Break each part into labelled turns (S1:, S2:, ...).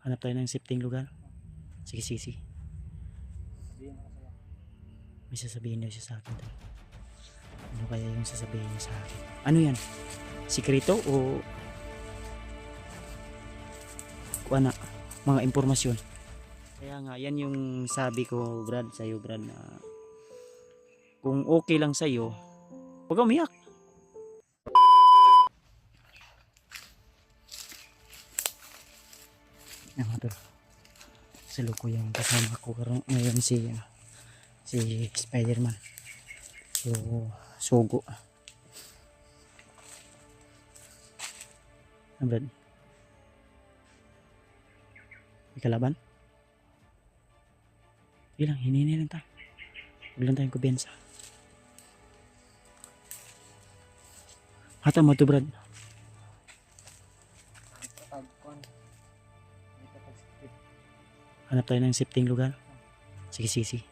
S1: Hanap tayo ng safety lugar. Sige, sige, sige. May sasabihin daw siya sa akin. Ano kaya yung sasabihin niya sa akin? Ano yan? Sikreto o ano? Mga impormasyon. Kaya nga, yan yung sabi ko, Brad, sa'yo, Brad, na kung okay lang sa'yo, huwag kang umiyak. Yan mga tol. Sa loko yung kasama ko ngayon si Spider-Man. So, Sogo. Ano, Brad? May kalaban? Hindi lang, hinihintay lang tayo. Huwag lang tayong kubensa. Hata mo to, Brad. Hanap tayo ng safety lugar. Sige, sige, sige.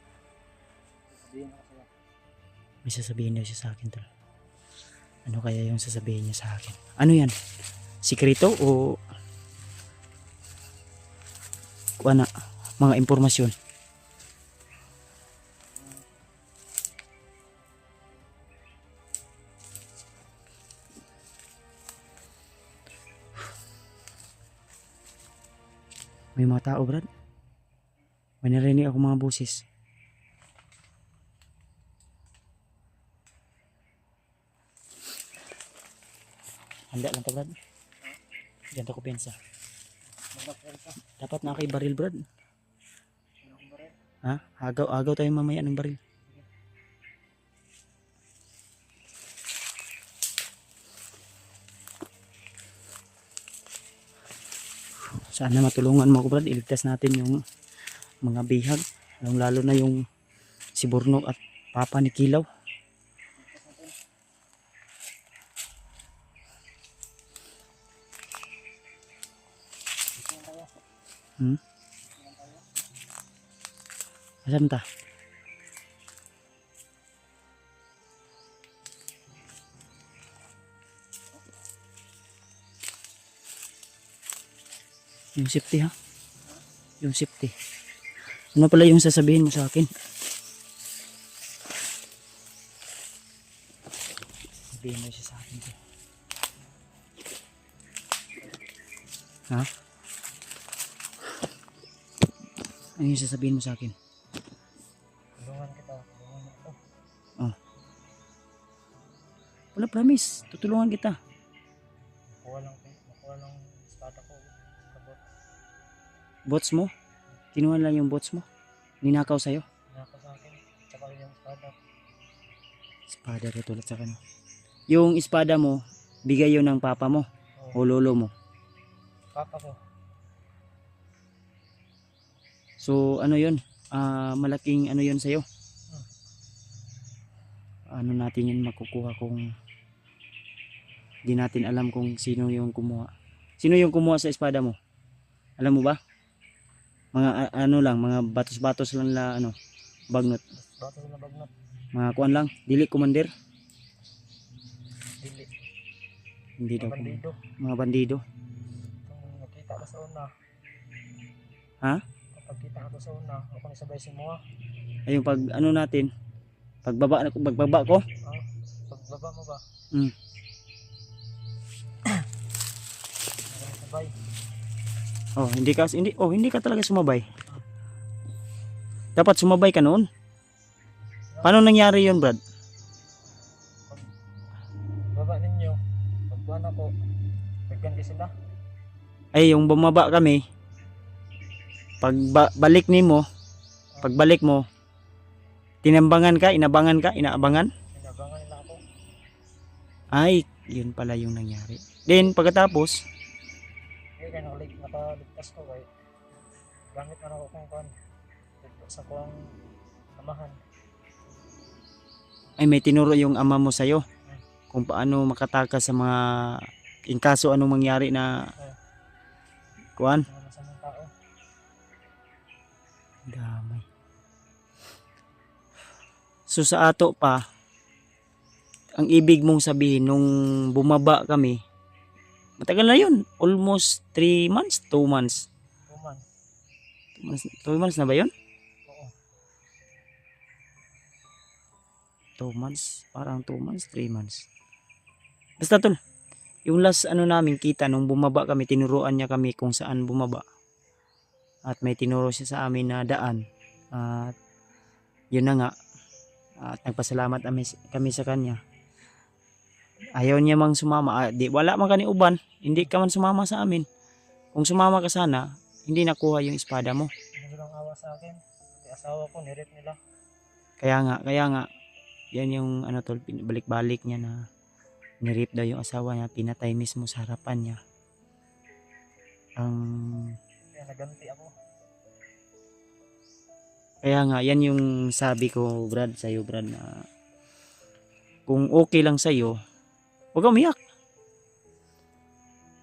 S1: May sasabihin daw siya sa akin, tol. Ano kaya yung sasabihin niya sa akin? Ano yan? Sikreto o ano? Mga impormasyon. May mga tao, Brad. May narinig ako mga boses. Handa lang to, Brad. Ganto ko pensa. Dapat na kay baril, Brad. Ha? Agaw tayo mamaya ng baril. Sana matulungan mo ako, Brad. Iligtas natin yung mga bihag. Lalo na yung si Burnok at papa ni Kilaw. Asan ta? Yung safety, ha? Yung safety. Ano pala yung sasabihin mo sa akin? Sabihin mo siya sa akin. Ha? Ano yung sasabihin mo sa akin?
S2: Tulungan kita. Tulungan mo ako.
S1: Oh. Wala, promise. Tutulungan kita.
S2: Nakuha lang espada ko. Kabot.
S1: Bots mo? Kinuha lang yung bots mo? Ninakaw sa'yo?
S2: Nako sa akin. Tsaka yung espada.
S1: Espada rin tulad sa kanya. Yung espada mo, bigay yun ng papa mo o lolo mo.
S2: Papa ko.
S1: So ano yun? Malaking ano yun sa'yo? Ano natin yun makukuha kung di natin alam kung sino yung kumuha. Sino yung kumuha sa espada mo? Alam mo ba? Mga ano lang, mga batos-batos lang na ano, bagnot.
S2: Bato na bagnot.
S1: Mga kuan lang, dili commander.
S2: Dili.
S1: Hindi daw.
S2: Bandido.
S1: Mga bandido.
S2: Kung nakita ka sa una.
S1: Ha?
S2: Kapag kita ka sa una, ako nisabay si Moa.
S1: Ayun pag ano natin, pagbaba ko.
S2: Pagbaba mo ba?
S1: Mm.
S2: Ako nisabay.
S1: Hindi ka talaga sumabay. Dapat sumabay ka noon. Paano nangyari 'yon, Brad?
S2: Baba ninyo. Pagbuhan ako. Nagganti sila.
S1: Ay yung bumaba kami. Pagbalik mo, tinambangan ka, inaabangan.
S2: Inabangan nila ako.
S1: Ay, yun pala yung nangyari. Then pagkatapos,
S2: Kaya nakaligtas ko kay gamit na ako kung kan sa kuang amahan.
S1: ay may tinuro yung ama mo sa'yo kung paano makatakas sa mga in kaso anong mangyari na kuan.
S2: Mga masamang tao.
S1: Damay. So sa ato pa, ang ibig mong sabihin nung bumaba kami, matagal na yun, almost 3 months, 2 months.
S2: 2
S1: 2 months na ba yun?
S2: Oo.
S1: 2 months, parang 2 months, 3 months. Basta tol, yung last ano namin kita nung bumaba kami, tinuruan niya kami kung saan bumaba. At may tinuro siya sa amin na daan. At yun na nga, at nagpasalamat kami sa kanya. Ayaw niya mang sumama. Di, wala man kani uban, hindi ka man sumama sa amin. Kung sumama ka sana, hindi nakuha yung espada mo.
S2: Hindi nilang awa sa akin. Pati asawa ko, nirip nila.
S1: Kaya nga, yan yung ano tol, balik-balik niya na nirip daw yung asawa niya, pinatay mismo sa harapan niya.
S2: Kaya naganti ako.
S1: Kaya nga, yan yung sabi ko, Brad, sa'yo, Brad, na kung okay lang sa'yo, huwag kang umiyak.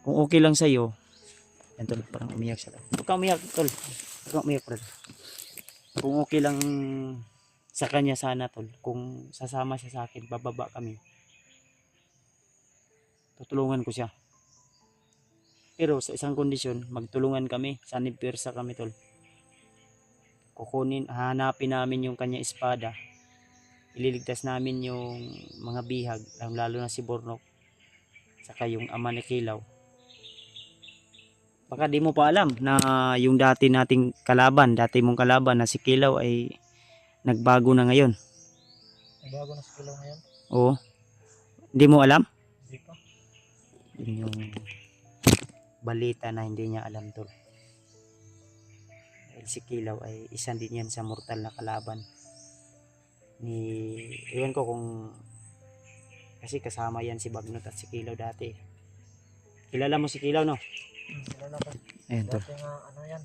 S1: Kung okay lang sa'yo, yan tol, parang umiyak siya. Huwag kang umiyak, tol. Huwag kang umiyak, Brad. Kung okay lang sa kanya sana, tol, kung sasama siya sa akin, bababa kami. Tutulungan ko siya. Pero sa isang kondisyon, magtulungan kami, sanib persa kami, tol. Hanapin namin yung kanya espada. Ililigtas namin yung mga bihag, lalo na si Bornok, saka yung ama ni Kilaw. Baka di mo pa alam na yung dati mong kalaban na si Kilaw ay nagbago na ngayon.
S2: Nagbago na sa Kilaw ngayon.
S1: Oo. Hindi mo alam?
S2: Hindi ko.
S1: Yun yung balita na hindi niya alam, tol. Dahil si Kilaw ay isa din yan sa mortal na kalaban iwan ko kung kasi kasama yan si Bagnot at si Kilaw dati. Kilala mo si Kilaw, no?
S2: Kilala ko.
S1: Ayan, tol.
S2: Dati nga ano yan.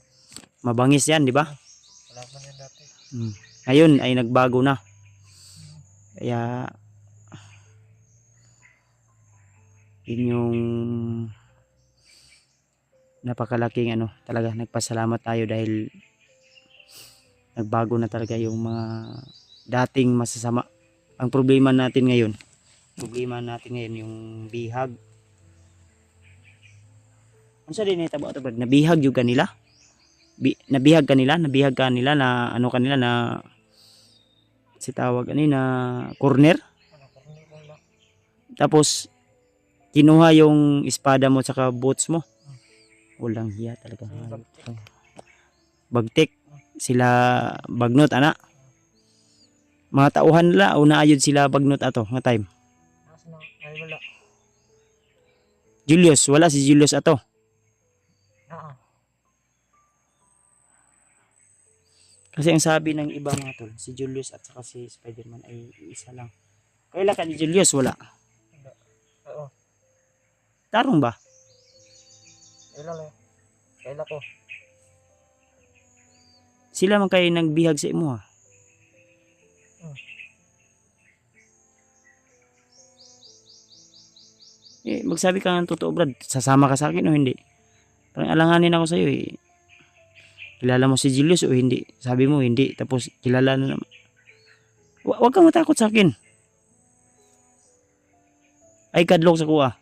S1: Mabangis yan, di ba?
S2: Kalaban yan dati.
S1: Ngayon ay nagbago na. Kaya yun yung napakalaking talaga nagpasalamat tayo dahil nagbago na talaga yung mga dating masasama. Ang problema natin ngayon yung bihag. Ano sa din itabo ito, nabihag yung kanila? Nabihag kanila na kanila na si tawag na corner. Tapos kinuha yung espada mo saka boots mo. Walang hiya talaga. Bagtik sila Bagnot ana. Mga tauhan nila una ayud sila Bagnot ato nga time.
S2: Ay wala.
S1: Julius, wala si Julius ato. Kasi ang sabi ng iba mga tol, si Julius at saka si Spider-Man ay isa lang. Kailan ka ni Julius? Wala.
S2: Oo.
S1: Tarong ba?
S2: Kailan ko.
S1: Sila man kayo nagbihag sa imo ha. Magsabi ka ng totoo, Brad. Sasama ka sa akin o hindi? Parang alanganin ako sa iyo eh. Kilala mo si Julius o hindi? Sabi mo hindi. Tapos kilala na naman. Huwag kang matakot sa akin. Ay kadlok sa kuha.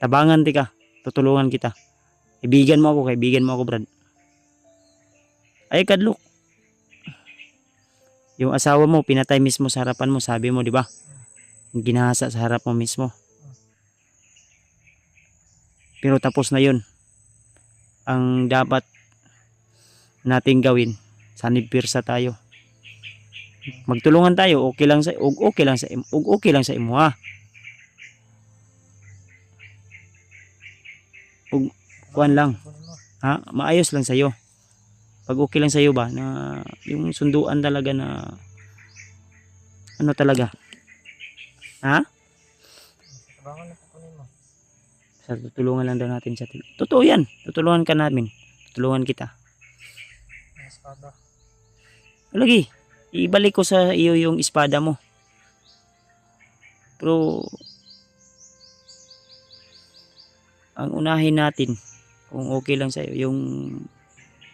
S1: Tabangan ti ka. Tutulungan kita. Kaibigan mo ako, Brad. Ay kadlok. Yung asawa mo pinatay mismo sa harapan mo, sabi mo, di ba? Ginahasa sa harap mo mismo. Pero tapos na 'yun. Ang dapat nating gawin, sanib pirsa tayo. Magtulungan tayo, okay lang sa imo ha. Ug kuan lang. Ha, maayos lang sa iyo. Pag okay lang sa iyo ba na yung sunduan talaga na talaga. Ha?
S2: Tabangan na kukunin mo.
S1: Sa tutulungan lang daw natin siya. Totoo yan. Tutulungan ka namin. Tutulungan kita.
S2: Ang espada.
S1: Lagi. Ibalik ko sa iyo yung espada mo. Pero ang unahin natin kung okay lang sa iyo yung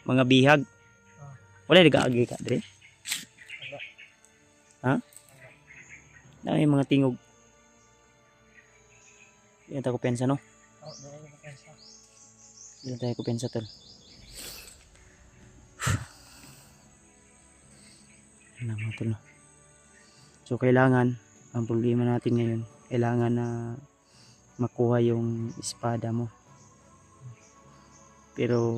S1: mga bihag. Wala nag-aagi ka, Dre? Ha? Dami mga tingog. Yan tayo kupensa, no?
S2: Oo, dahil ko pensa.
S1: Yan tayo kupensa, tol. mga tol. So kailangan, ang problema natin ngayon, kailangan na makuha yung espada mo. Pero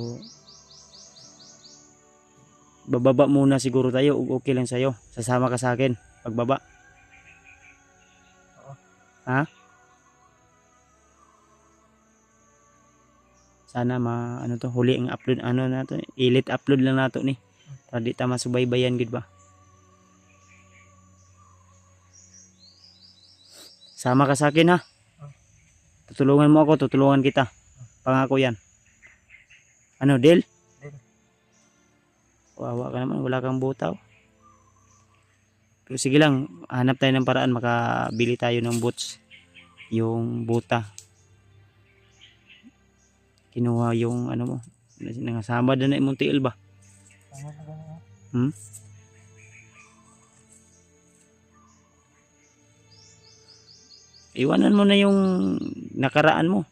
S1: bababa muna siguro tayo, okay lang sa'yo. Sasama ka sa akin pagbaba.
S2: Oo.
S1: Ha? Sana ano to, huli ang upload ano na to, ilit upload lang nato ni. Para di ta masubaybayan gid ba. Sama ka sa akin ha. Tutulungan mo ako, tutulungan kita. Pangako yan. Ano, deal?
S2: Deal.
S1: Wawa ka naman, wala kang butaw. Pero sige lang, hanap tayo ng paraan, makabili tayo ng boots. Yung buta. Kinuha yung ano mo, nangasama na imong tiil ba?
S2: Tama na gano'n.
S1: Hmm? Iwanan mo na yung nakaraan mo.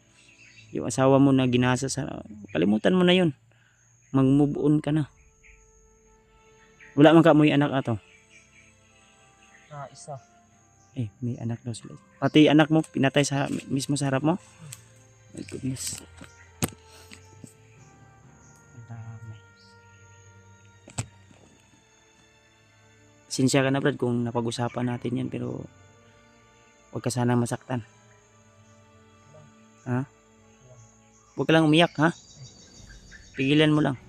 S1: Yung asawa mo na ginasa sa... Kalimutan mo na yun. Mag-move on ka na. Wala man ka mo yung anak ato.
S2: Isa.
S1: Eh, may anak daw sila. Pati anak mo, pinatay sa mismo sa harap mo? My goodness. Ang dami. Sinsya ka na Brad kung napag-usapan natin yan pero huwag ka sanang masaktan. Ha? Huwag ka lang umiyak ha? Pigilan mo lang.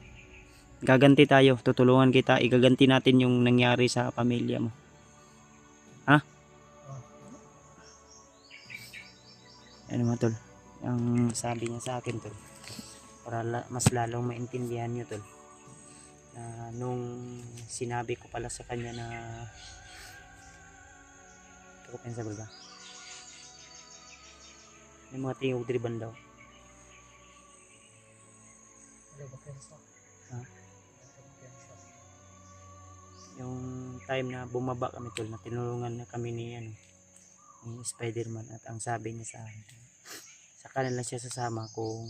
S1: Gaganti tayo, tutulungan kita, igaganti natin yung nangyari sa pamilya mo. Ha? Ano mga tol? Ang sabi niya sa akin tol, para mas lalong maintindihan niyo tol. Nung sinabi ko pala sa kanya na pensable ba? May mga tingog driban daw. Ha? Yung time na bumaba kami tol, na tinulungan na kami ni Spider-Man at ang sabi niya sa akin, sa kanila siya sasama kung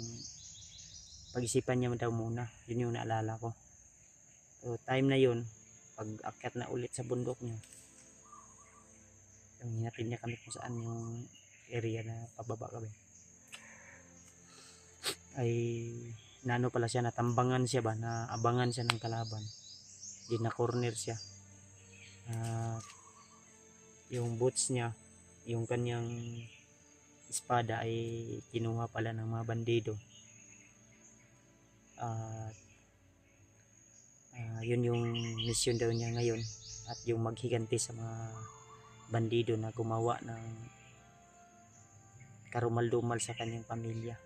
S1: pag-isipan niya daw muna. Yun yung naalala ko. So time na yun, pag akyat na ulit sa bundok niya, yung hinatid niya kami kung saan yung area na pababa kami, ay nano pala siya, natambangan siya ba, naabangan siya ng kalaban, di na corner siya. Yung boots niya, yung kanyang espada ay kinuha pala ng mga bandido. Yun yung mission daw niya ngayon, at yung maghiganti sa mga bandido na gumawa ng karumal-dumal sa kanyang pamilya.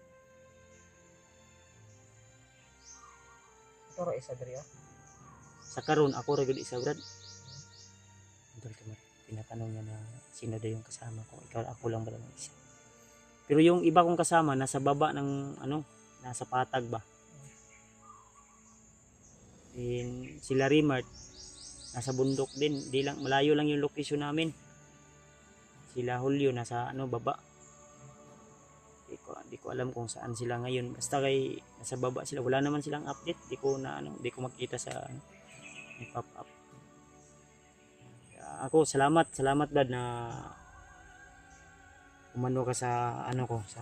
S2: Ito ra isa diri.
S1: Sa karon ako ra gud isa Brad. Tinatanong niya na sino daw yung kasama ko. Ikaw, ako lang ba lang isa. Pero yung iba kong kasama nasa baba ng nasa patag ba. Sila Rimart nasa bundok din, di lang malayo lang yung location namin. Sila Julio nasa baba. Di ko alam kung saan sila ngayon. Basta kay nasa baba sila. Wala naman silang update. Di ko makita sa may pop up. Ako salamat Brad na umano ka sa sa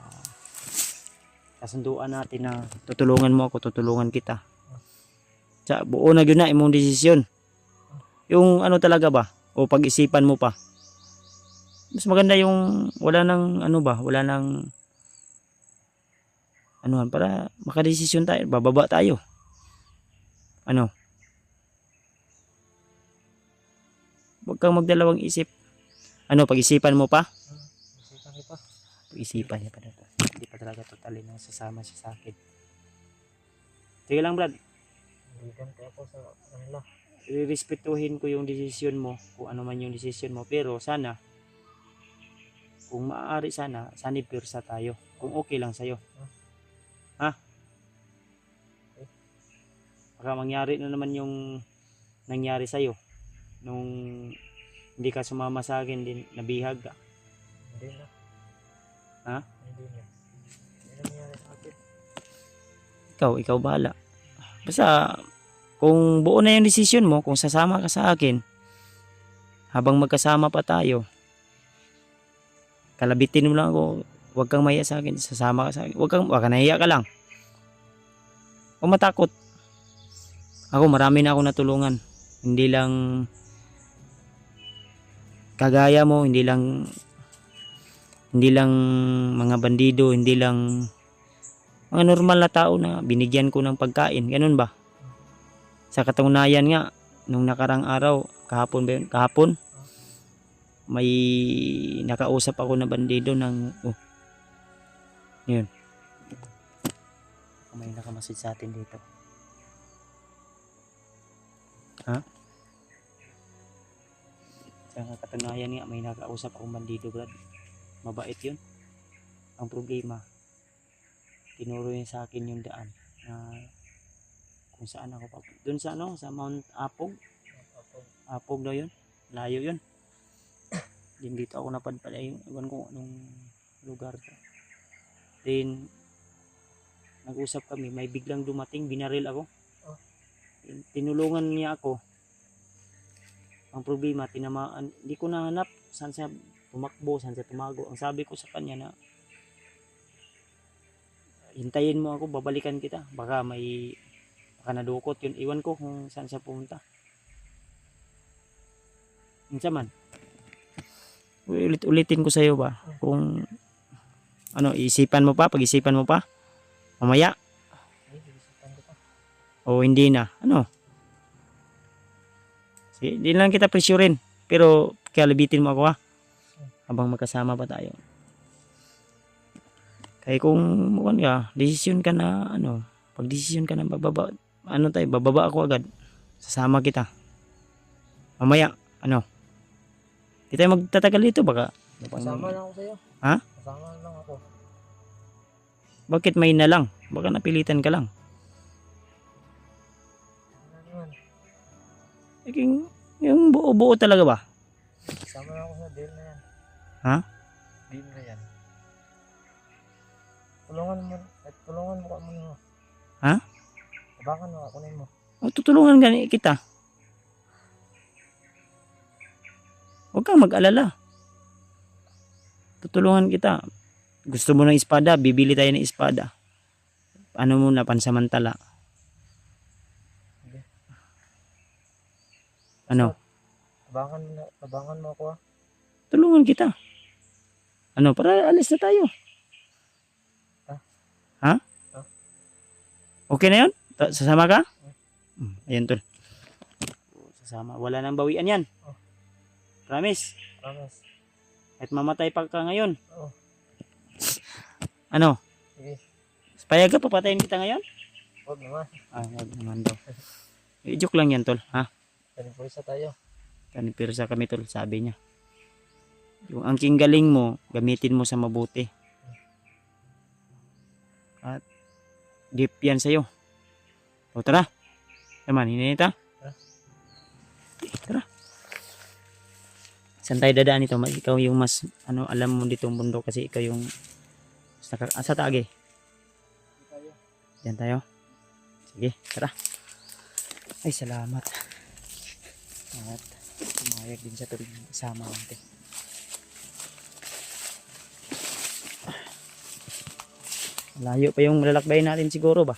S1: kasunduan natin na tutulungan mo ako, tutulungan kita. Sa buo na gyud na imong desisyon. Yung talaga ba o pag-isipan mo pa. Mas maganda yung wala nang wala nang para makadesisyon tayo, bababa tayo. Huwag kang magdalawang isip. Pag-isipan mo pa?
S2: Isipan kita.
S1: Pag-isipan niya pa na to. Hindi pa talaga totally nang sasama siya sa akin. Sige lang Brad.
S2: Ganti ako sa kanila.
S1: Irespetuhin ko yung desisyon mo, kung ano man yung desisyon mo, pero sana kung maaari sana pirsa tayo kung okay lang sa'yo. Ha? Baka mangyari na naman yung nangyari sa'yo nung hindi ka sumama sa akin, din nabihag ka.
S2: Hindi na.
S1: Ha?
S2: Hindi na. Hindi na nangyari sa akin.
S1: Ikaw bahala. Basta kung buo na yung desisyon mo, kung sasama ka sa akin, habang magkasama pa tayo, kalabitin mo lang ako, huwag kang mahiya sa akin, sasama ka sa akin, huwag ka nahiya ka lang. Huwag matakot. Ako, marami na ako natulungan. Hindi lang kagaya mo, hindi lang mga bandido, hindi lang mga normal na tao na binigyan ko ng pagkain. Ganun ba? Sa katunayan nga, nung nakarang araw, kahapon ba yun? Kahapon, may nakausap ako na bandido ng, yun. May nakamasid sa atin dito. Ha? Sa katunayan nga, may nakausap akong bandido, Brad. Mabait yun. Ang problema, tinuro niya sa akin yung daan na kung saan ako pa. Doon sa sa Mount Apog. Apog daw yun. Layo yun. Din dito ako napadpad. Ewan ko anong lugar to. Then, nag-usap kami. May biglang dumating. Binaril ako. Tinulungan niya ako. Ang problema, tinamaan. Hindi ko nahanap saan siya tumakbo, saan siya tumago. Ang sabi ko sa kanya na hintayin mo ako, babalikan kita. Baka nadukot yun. Iwan ko kung saan siya pumunta. Minsan man. Ulit-ulitin ko sa iyo ba? Kung isipan mo pa, pag-isipan mo pa. Mamaya. O hindi na. Sige, hindi lang kita presyurin. Pero kalabitin mo ako ha. Habang magkasama pa tayo. Kaya kung desisyon ka na pag desisyon ka na bababa ako agad. Sasama kita. Mamaya, di tayo magtatagal dito baka.
S2: Kasama lang ako sa'yo.
S1: Ha?
S2: Kasama lang ako.
S1: Bakit may na lang? Baka napilitan ka lang.
S2: Ano naman?
S1: Yung buo-buo talaga ba?
S2: Kasama lang ako sa deal na yan.
S1: Ha?
S2: Deal na yan. Tulungan mo ka muna.
S1: Ha?
S2: Tabakan mo, kunin mo.
S1: Tutulungan kita. Huwag kang mag-alala. Tutulungan kita. Gusto mo ng espada, bibili tayo ng espada. Ano muna, pansamantala.
S2: Okay. Tabangan mo ako ha.
S1: Tulungan kita. Para alis na tayo. Ha? Okay na yun? Sasama ka? Ayan tol. Sasama. Wala nang bawian yan. Promise?
S2: Promise.
S1: Kahit mamatay pa ka ngayon.
S2: Oo. Sige.
S1: Payag ka, papatayin kita ngayon?
S2: Huwag naman.
S1: Huwag naman daw. Joke lang yan tol. Ha?
S2: Kanipurisa tayo.
S1: Kanipurisa kami tol, sabi niya. Yung angking galing mo, gamitin mo sa mabuti. At gift yan sa'yo. O tara. Naman, hininita. Tara. Saan tayo dadaan ito? Ikaw yung mas alam mo ditong bundok kasi ikaw yung sa Taguig. Diyan tayo. Sige, tara. Ay, salamat. At pumayag din sa tuloy kasama natin. Layo pa yung lalakbayin natin siguro ba?